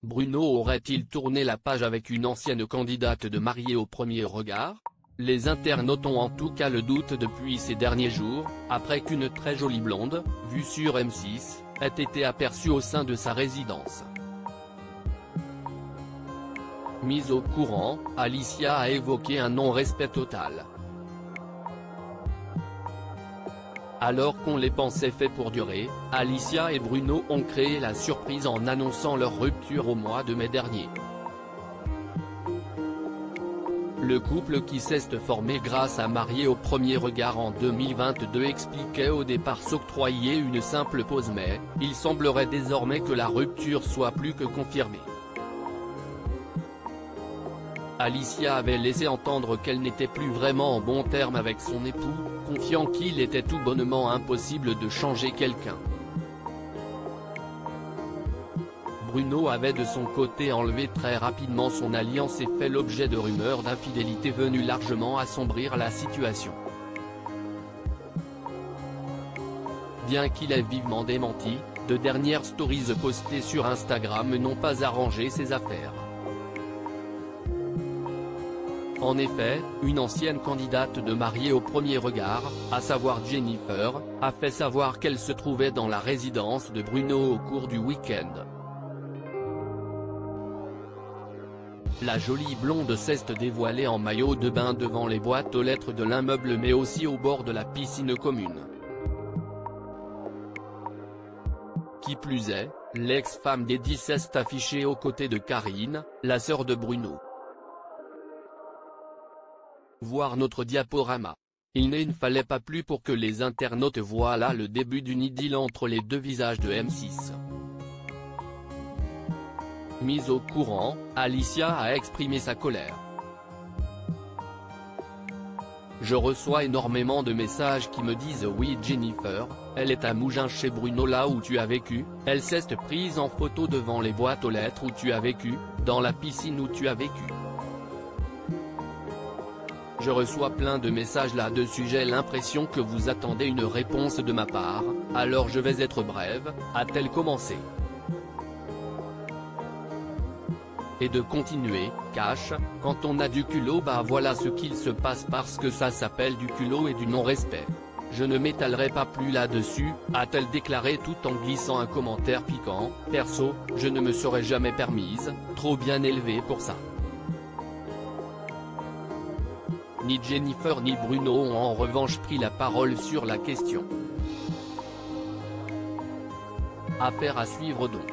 Bruno aurait-il tourné la page avec une ancienne candidate de Mariés au premier regard? Les internautes ont en tout cas le doute depuis ces derniers jours, après qu'une très jolie blonde, vue sur M6, ait été aperçue au sein de sa résidence. Mise au courant, Alicia a évoqué un non-respect total. Alors qu'on les pensait faits pour durer, Alicia et Bruno ont créé la surprise en annonçant leur rupture au mois de mai dernier. Le couple qui s'est formé grâce à Mariés au premier regard en 2022 expliquait au départ s'octroyer une simple pause, mais il semblerait désormais que la rupture soit plus que confirmée. Alicia avait laissé entendre qu'elle n'était plus vraiment en bons termes avec son époux, confiant qu'il était tout bonnement impossible de changer quelqu'un. Bruno avait de son côté enlevé très rapidement son alliance et fait l'objet de rumeurs d'infidélité venues largement assombrir la situation. Bien qu'il ait vivement démenti, de dernières stories postées sur Instagram n'ont pas arrangé ses affaires. En effet, une ancienne candidate de Mariés au premier regard, à savoir Jennifer, a fait savoir qu'elle se trouvait dans la résidence de Bruno au cours du week-end. La jolie blonde s'est dévoilée en maillot de bain devant les boîtes aux lettres de l'immeuble mais aussi au bord de la piscine commune. Qui plus est, l'ex-femme d'Eddie s'est affichée aux côtés de Karine, la sœur de Bruno. Voir notre diaporama. Il ne fallait pas plus pour que les internautes voient là le début d'une idylle entre les deux visages de M6. Mise au courant, Alicia a exprimé sa colère. Je reçois énormément de messages qui me disent oui Jennifer, elle est à Mougins chez Bruno là où tu as vécu, elle s'est prise en photo devant les boîtes aux lettres où tu as vécu, dans la piscine où tu as vécu. Je reçois plein de messages là-dessus, j'ai l'impression que vous attendez une réponse de ma part, alors je vais être brève, a-t-elle commencé. Et de continuer, cash, quand on a du culot bah voilà ce qu'il se passe parce que ça s'appelle du culot et du non-respect. Je ne m'étalerai pas plus là-dessus, a-t-elle déclaré tout en glissant un commentaire piquant, perso, je ne me serais jamais permise, trop bien élevée pour ça. Ni Jennifer ni Bruno ont en revanche pris la parole sur la question. Affaire à suivre donc.